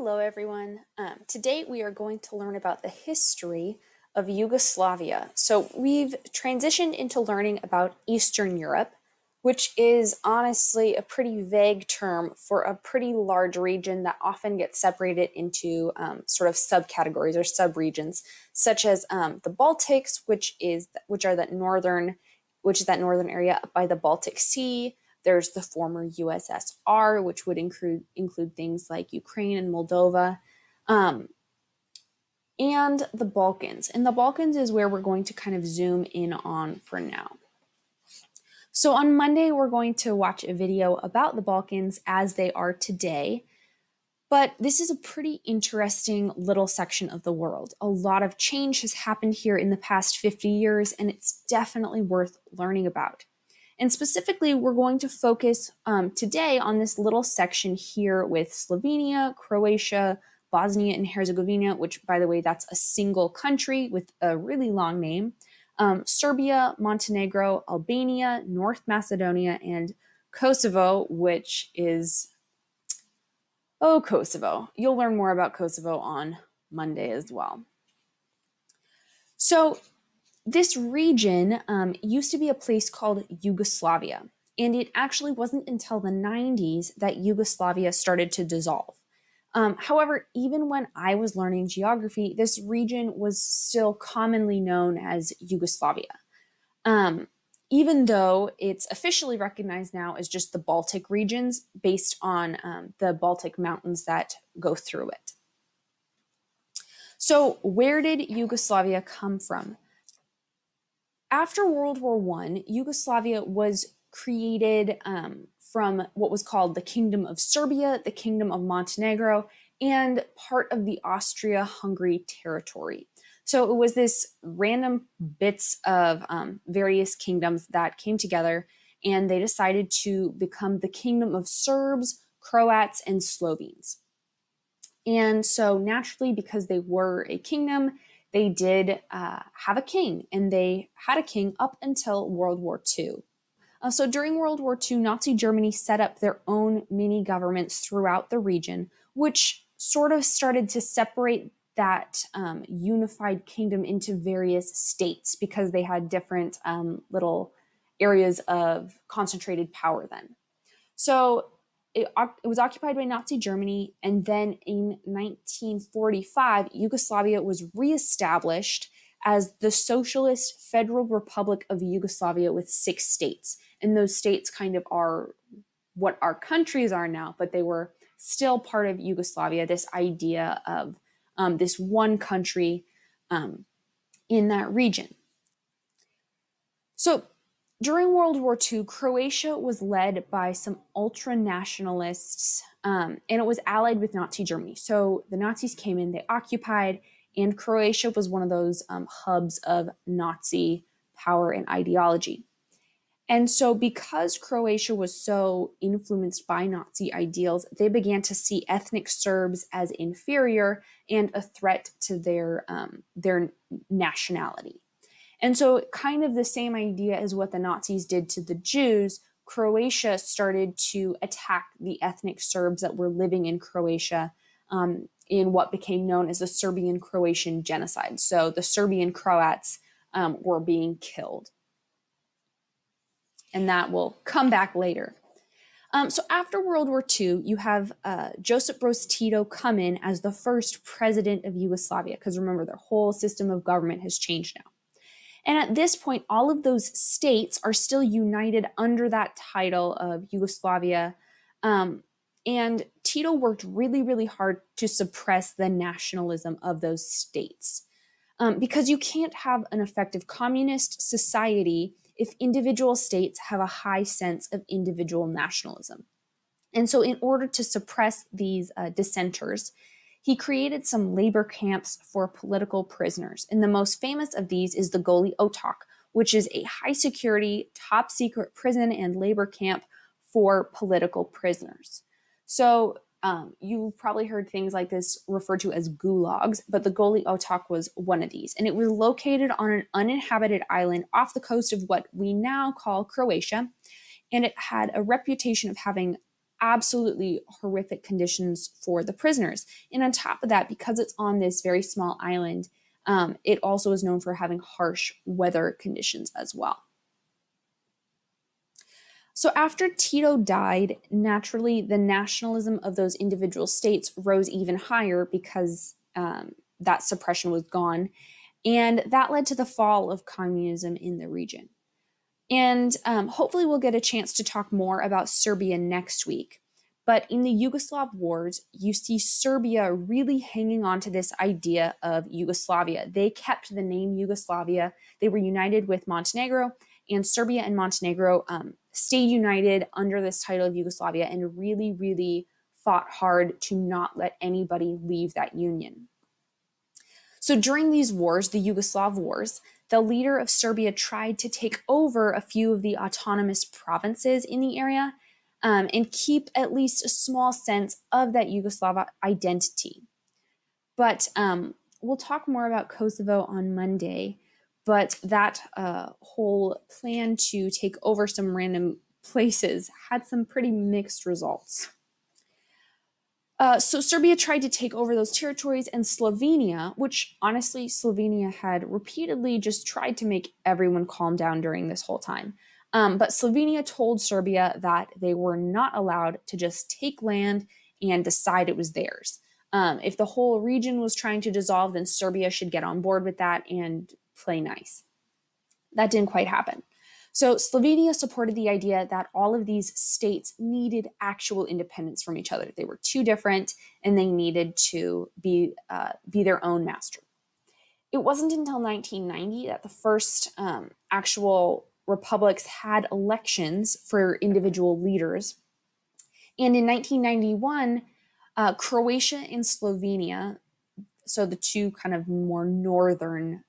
Hello, everyone. Today we are going to learn about the history of Yugoslavia. So we've transitioned into learning about Eastern Europe, which is honestly a pretty vague term for a pretty large region that often gets separated into sort of subcategories or subregions, such as the Baltics, which is that northern area up by the Baltic Sea. There's the former USSR, which would include things like Ukraine and Moldova, um, and the Balkans. And the Balkans is where we're going to kind of zoom in on for now. So on Monday, we're going to watch a video about the Balkans as they are today. But this is a pretty interesting little section of the world. A lot of change has happened here in the past 50 years, and it's definitely worth learning about. And specifically, we're going to focus today on this little section here with Slovenia, Croatia, Bosnia and Herzegovina, which, by the way, that's a single country with a really long name, Serbia, Montenegro, Albania, North Macedonia, and Kosovo, which is, Kosovo. You'll learn more about Kosovo on Monday as well. So this region used to be a place called Yugoslavia, and it actually wasn't until the 90s that Yugoslavia started to dissolve. However, even when I was learning geography, this region was still commonly known as Yugoslavia, even though it's officially recognized now as just the Baltic regions based on the Baltic mountains that go through it. So where did Yugoslavia come from? After World War I, Yugoslavia was created from what was called the Kingdom of Serbia, the Kingdom of Montenegro, and part of the Austria-Hungary territory. So it was this random bits of various kingdoms that came together, and they decided to become the Kingdom of Serbs, Croats, and Slovenes. And so naturally, because they were a kingdom, they did have a king, and they had a king up until World War II. So during World War II, Nazi Germany set up their own mini governments throughout the region, which sort of started to separate that unified kingdom into various states because they had different little areas of concentrated power then. So it was occupied by Nazi Germany, and then in 1945, Yugoslavia was reestablished as the Socialist Federal Republic of Yugoslavia with 6 states. And those states kind of are what our countries are now, but they were still part of Yugoslavia, this idea of this one country in that region. So during World War II, Croatia was led by some ultra-nationalists, and it was allied with Nazi Germany. So the Nazis came in, they occupied, and Croatia was one of those hubs of Nazi power and ideology. And so because Croatia was so influenced by Nazi ideals, they began to see ethnic Serbs as inferior and a threat to their nationality. And so kind of the same idea as what the Nazis did to the Jews, Croatia started to attack the ethnic Serbs that were living in Croatia in what became known as the Serbian-Croatian genocide. So the Serbian Croats were being killed. And that will come back later. So after World War II, you have Josip Broz Tito come in as the first president of Yugoslavia, because remember, their whole system of government has changed now. And at this point, all of those states are still united under that title of Yugoslavia. And Tito worked really, really hard to suppress the nationalism of those states. Because you can't have an effective communist society if individual states have a high sense of individual nationalism. And so in order to suppress these dissenters, he created some labor camps for political prisoners. And the most famous of these is the Goli Otok, which is a high security, top secret prison and labor camp for political prisoners. So you've probably heard things like this referred to as gulags, but the Goli Otok was one of these. And it was located on an uninhabited island off the coast of what we now call Croatia. And it had a reputation of having absolutely horrific conditions for the prisoners. And on top of that, because it's on this very small island, it also is known for having harsh weather conditions as well. So after Tito died, naturally, the nationalism of those individual states rose even higher because that suppression was gone. And that led to the fall of communism in the region. And hopefully, we'll get a chance to talk more about Serbia next week. But in the Yugoslav wars, you see Serbia really hanging on to this idea of Yugoslavia. They kept the name Yugoslavia. They were united with Montenegro, and Serbia and Montenegro stayed united under this title of Yugoslavia and really, really fought hard to not let anybody leave that union. So during these wars, the Yugoslav wars, the leader of Serbia tried to take over a few of the autonomous provinces in the area and keep at least a small sense of that Yugoslav identity. But we'll talk more about Kosovo on Monday. But that whole plan to take over some random places had some pretty mixed results. So Serbia tried to take over those territories, and Slovenia, which honestly Slovenia had repeatedly just tried to make everyone calm down during this whole time. But Slovenia told Serbia that they were not allowed to just take land and decide it was theirs. If the whole region was trying to dissolve, then Serbia should get on board with that and play nice. That didn't quite happen. So Slovenia supported the idea that all of these states needed actual independence from each other. They were too different, and they needed to be their own master. It wasn't until 1990 that the first actual republics had elections for individual leaders. And in 1991, Croatia and Slovenia, so the two kind of more northern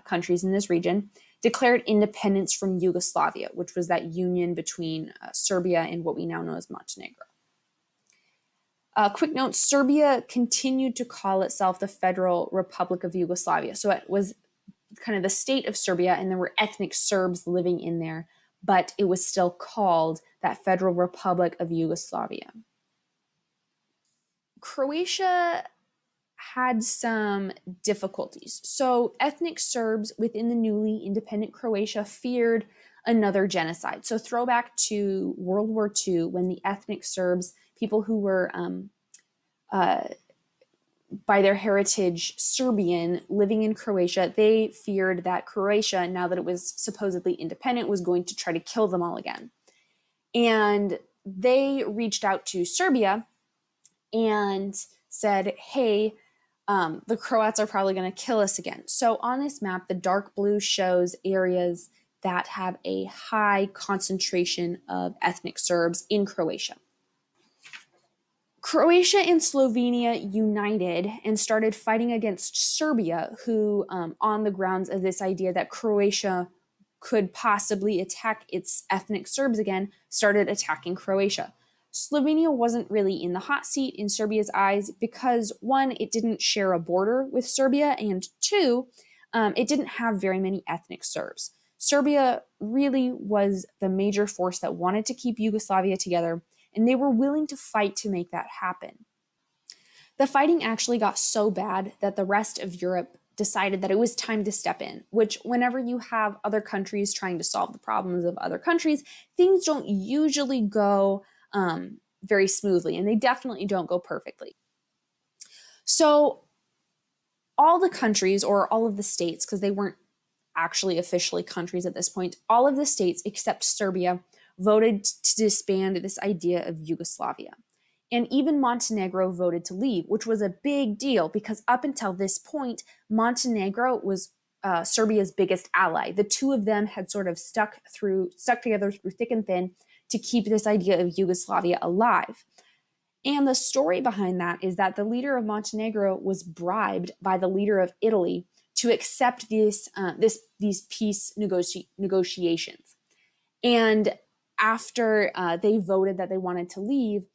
countries in this region, declared independence from Yugoslavia, which was that union between Serbia and what we now know as Montenegro. Quick note, Serbia continued to call itself the Federal Republic of Yugoslavia. So it was kind of the state of Serbia, and there were ethnic Serbs living in there, but it was still called that Federal Republic of Yugoslavia. Croatia had some difficulties. So ethnic Serbs within the newly independent Croatia feared another genocide. So throwback to World War II, when the ethnic Serbs, people who were by their heritage Serbian living in Croatia, they feared that Croatia, now that it was supposedly independent, was going to try to kill them all again. And they reached out to Serbia and said, hey, the Croats are probably going to kill us again. So on this map, the dark blue shows areas that have a high concentration of ethnic Serbs in Croatia. Croatia and Slovenia united and started fighting against Serbia, who, on the grounds of this idea that Croatia could possibly attack its ethnic Serbs again, started attacking Croatia. Slovenia wasn't really in the hot seat in Serbia's eyes because, one, it didn't share a border with Serbia, and two, it didn't have very many ethnic Serbs. Serbia really was the major force that wanted to keep Yugoslavia together, and they were willing to fight to make that happen. The fighting actually got so bad that the rest of Europe decided that it was time to step in, which whenever you have other countries trying to solve the problems of other countries, things don't usually go very smoothly, and they definitely don't go perfectly. So all the countries, or all of the states, because they weren't actually officially countries at this point, all of the states except Serbia voted to disband this idea of Yugoslavia. And even Montenegro voted to leave, which was a big deal because up until this point, Montenegro was Serbia's biggest ally. The two of them had sort of stuck together through thick and thin to keep this idea of Yugoslavia alive. And the story behind that is that the leader of Montenegro was bribed by the leader of Italy to accept these peace negotiations. And after they voted that they wanted to leave,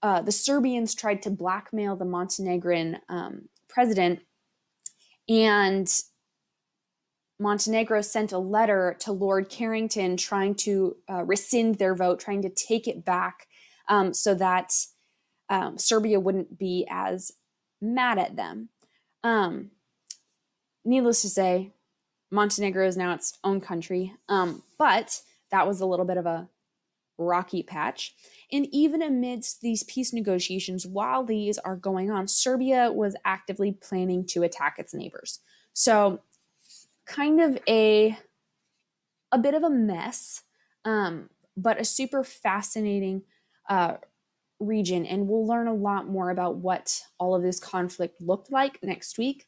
the Serbians tried to blackmail the Montenegrin president, and Montenegro sent a letter to Lord Carrington trying to rescind their vote, trying to take it back, so that Serbia wouldn't be as mad at them. Needless to say, Montenegro is now its own country, but that was a little bit of a rocky patch. And even amidst these peace negotiations, while these are going on, Serbia was actively planning to attack its neighbors. So, kind of a bit of a mess, but a super fascinating region. And we'll learn a lot more about what all of this conflict looked like next week.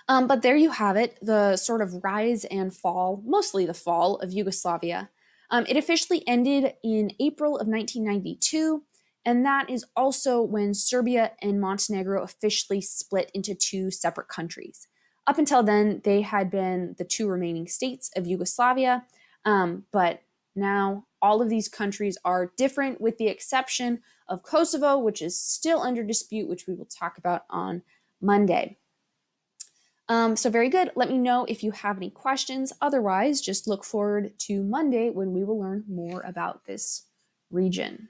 But there you have it, the sort of rise and fall, mostly the fall of Yugoslavia. It officially ended in April of 1992, and that is also when Serbia and Montenegro officially split into two separate countries. Up until then, they had been the two remaining states of Yugoslavia, but now all of these countries are different, with the exception of Kosovo, which is still under dispute, which we will talk about on Monday. So very good. Let me know if you have any questions. Otherwise, just look forward to Monday when we will learn more about this region.